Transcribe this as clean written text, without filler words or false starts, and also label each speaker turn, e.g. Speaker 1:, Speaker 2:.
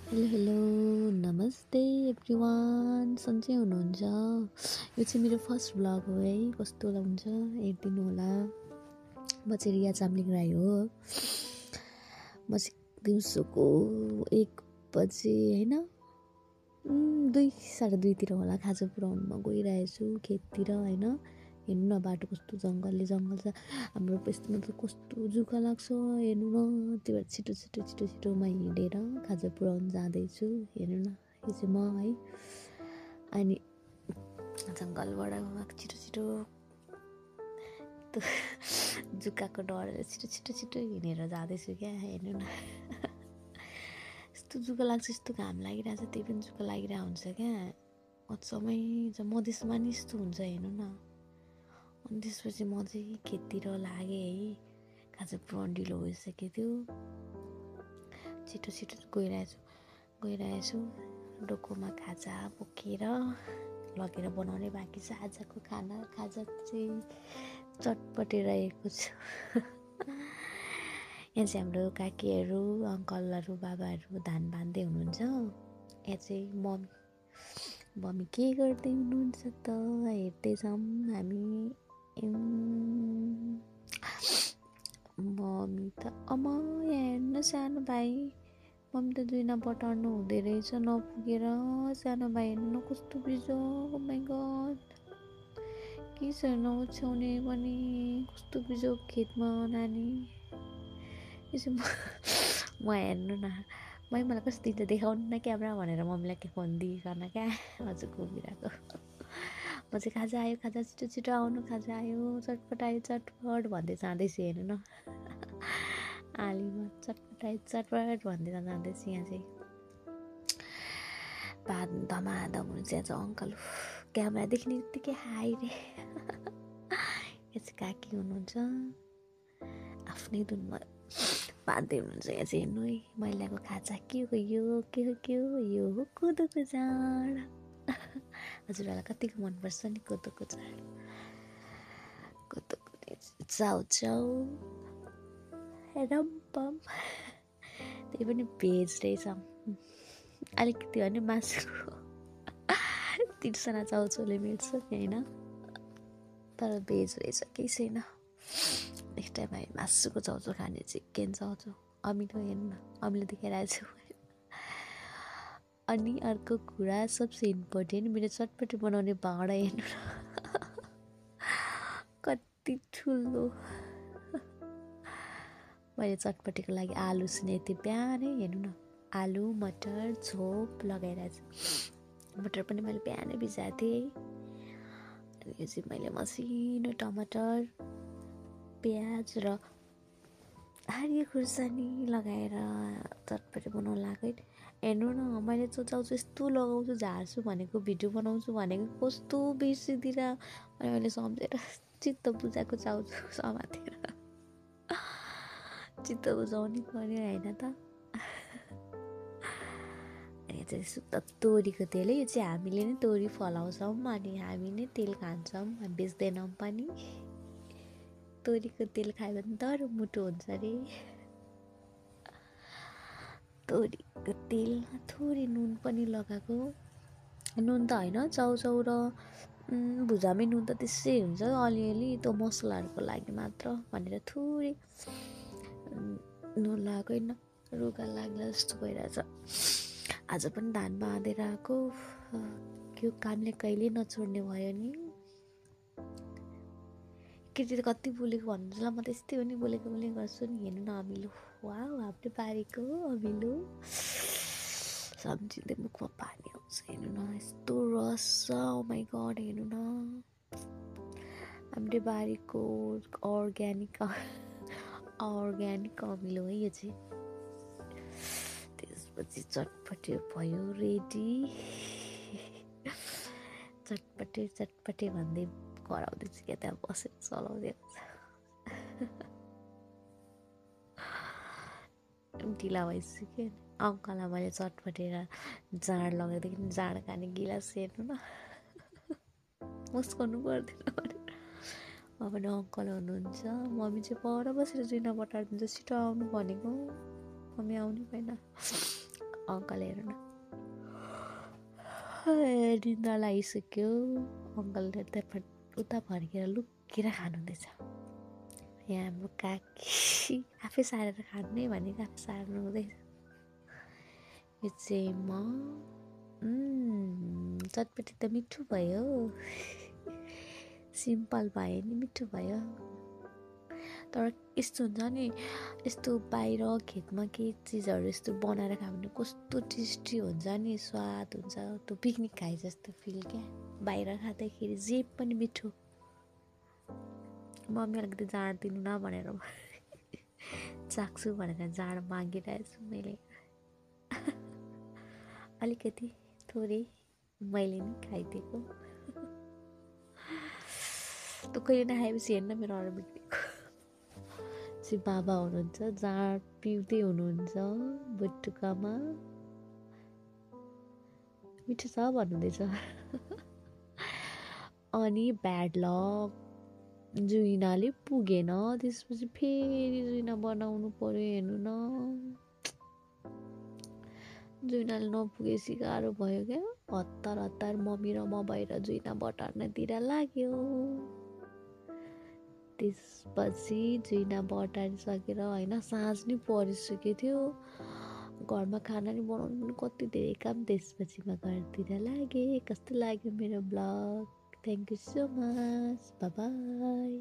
Speaker 1: Hello नमस्ते everyone सन्चै हुनुहुन्छ। यो चाहिँ मेरो फर्स्ट भ्लग हो है, कस्तो हुन्छ हेरिदिनु होला। म चाहिँ रिया चामलिङ राई हो। म चाहिँ दिउँसोको 1 बजे होइन 2 साढे 2तिर होला खाजा पुऱ्याउनु म गइरहेछु खेततिर होइन। हेर्नु न बाटो कस्तो जङ्गल छ हाम्रो यस्तोमा त कस्तो जुका लाग्छ हेर्नु न। त्यही भएर छिटोमा हिँडेर खाजा पुऱ्याउनु जाँदैछु। हेर्नु न यो चाहिँ म है। अनि जङ्गलबाट छिटो जुकाको डरले छिटो हिँडेर जाँदैछु क्या। हेर्नु न यस्तो जुका लाग्छ, यस्तो घाम लागिरहेछ, त्यही पनि जुका लागिरहेको हुन्छ क्या। अचम्मै मधेसमा नि यस्तो हुन्छ हेर्नु न। अनि त्यसपछि म चाहिँ खेततिर लागेँ है। खाजा पुऱ्याउनु ढिलो भइसकेको थियो। छिटो गइरहेछु डोकोमा खाजा बोकेर लगेर बनाउने बाँकी छ आजको खाना। खाजा चाहिँ चटपटे रहेको छ। यहाँ चाहिँ हाम्रो काकीहरू अङ्कलहरू बाबाहरू धान बाँध्दै हुनुहुन्छ। यहाँ चाहिँ मम्मी के गर्दै हुनुहुन्छ त हेर्दैछौँ हामी। मम्मी त यहाँ हेर्नु सानो भाइ, मम्मी त जुइना बटार्नु हुँदै रहेछ नपुगेर। सानो भाइ हेर्नु न कस्तो बिजो। ओ माइ गड, के छ नओछ्याउने पनि कस्तो बिजो खेतमा नानी। यसो म हेर्नु न मलाई कस्तो दिन्छ देखाउनु न क्यामेरा भनेर मम्मीलाई के फोन दिइकन क्या हजुर घुमिरहेको। म चाहिँ खाजा आयो छिटो आउनु, खाजा आयो चटपट आयो चटपट भन्दै जाँदैछु। हेर्नु न आलीमा चटपट आयो चटपट भन्दै जाँदैछु। यहाँ चाहिँ भात धमाधम हुन्छ। यहाँ चाहिँ अङ्कल क्यामेरा देख्ने बित्तिकै हाई रे। यहाँ चाहिँ काकी हुनुहुन्छ आफ्नै धुनमा बाँध्दै हुनुहुन्छ। यहाँ चाहिँ हेर्नु है मैलाको खाजा के हो यो हो कोदोको जाँड। हजुरहरूलाई कतिको मनपर्छ नि कोदोको जाँड। कोदोको चाउ रम्पम, त्यही पनि भेज रहेछ। अलिकति भने मासुको तिर्सना चाउचाउले मेट्छ होइन, तर भेज रहेछ केही छैन। नेक्स्ट टाइम हामी मासुको चाउचाउ खाने, चिकन चाउचाउ अमिलो। हेर्नु न अमिलो देखाइरहेको छु। अनि अर्को कुरा सबसे इम्पोर्टेन्ट, मेरो चटपटी बनाउने भाँडा हेर्नु न कति ठुलो। मैले चटपटीको लागि आलु उसिनेको थिएँ बिहानै। हेर्नु न आलु मटर झोप लगाइरहेको छु। मटर पनि मैले बिहानै भिजाएको थिएँ। अनि यो चाहिँ मैले मसिनो टमाटर प्याज र हरियो खुर्सानी लगाएर चटपटी बनाउनु लाग्यो। हेर्नु न मैले सोचाउँछु यस्तो लगाउँछु झार्छु भनेको भिडियो बनाउँछु भनेको कस्तो बिर्सिदिएर मैले सम्झेर चित्त बुझाएको चाउचाउ समातेर चित्त बुझाउनै पर्यो होइन त। अनि चाहिँ शुद्ध तोरीको तेल है। यो चाहिँ हामीले नै तोरी फलाउँछौँ अनि हामी नै तेल खान्छौँ, हामी बेच्दैनौँ पनि। तोरीको तेल खायो भने तर मुटु हुन्छ अरे। तोरीको तेलमा थोरै नुन पनि लगाएको। नुन त होइन, चाउचाउ र भुजामै नुन त त्यसै हुन्छ अलिअलि, त्यो मसलाहरूको लागि मात्र भनेर थोरै नुन लगाएको। होइन रुगा लाग्ला जस्तो भइरहेछ। आज पनि धान बाँधेर आएको, त्यो कामले कहिले नछोड्ने भयो नि। केटी त कति बोलेको भन्नुहुन्छ ल, म त यस्तै हो नि बोलेको गर्छु नि। हेर्नु न अमिलो, वा हाम्रो बारीको अमिलो सम्झिँदै मुखमा पानी आउँछ। हेर्नु न यस्तो रस छ, ओ माइ गड। हेर्नु न हाम्रो बारीको अर्ग्यानिक अमिलो है यो चाहिँ। त्यसपछि चटपटे भयो रेडी। चटपटे भन्दै कराउँदैछु क्या, त्यहाँ बसेर चलाउँदै ढिला भइसक्यो। अङ्कललाई मैले चटपटेर जाँड लगाइदिएँ, जाँड खाने गिलास। हेर्नु न मुस्काउनु पर्दैन भनेर। अब पनि अङ्कल हुनुहुन्छ, मम्मी चाहिँ पर बसेर जुइना बटारिदिन्छ। छिटो आउनु भनेको मम्मी आउनै भएन। अङ्कल हेर न निन्द्रा लागिसक्यो। अङ्कलले उता फर्केर लुकेर खानुहुँदैछ। यहाँ हाम्रो काकी आफै सारेर खाने भनेको आफै सार्नु हुँदैछ। यो चाहिँ म चटपटी त मिठो भयो, सिम्पल भयो नि मिठो भयो। तर यस्तो हुन्छ नि, यस्तो बाहिर खेतमा केही चिजहरू यस्तो बनाएर खायो भने कस्तो टेस्टी हुन्छ नि, स्वाद हुन्छ। त्यो पिकनिक खाए जस्तो फिल क्या, बाहिर खाँदाखेरि जे पनि मिठो। मम्मी अलिकति जाँड दिनु न भनेर चाख्छु भनेर जाँड मागिरहेछु मैले। अलिकति थोरै मैले नि खाइदिएको। त्यो कहिले नखाएपछि हेर्न मेरो अरू बिग्रेको चाहिँ बाबा हुनुहुन्छ, जाँड पिउँदै हुनुहुन्छ बुटुकामा। मिठो छ भन्नुहुँदैछ। अनि ब्याड लक, जुइनाले पुगेन, त्यसपछि फेरि जुइना बनाउनु पर्यो। हेर्नु न, जुइनाले नपुगेपछि गाह्रो भयो क्या। हतार मम्मी र म भएर जुइना बटार्नतिर लाग्यो। त्यसपछि जुइना बटारिसकेर होइन साँझ नि परिसकेको थियो। घरमा खाना नि बनाउनु पनि कति धेरै काम। त्यसपछि म घरतिर लागेँ। कस्तो लाग्यो मेरो blog? Thank you so much, by by.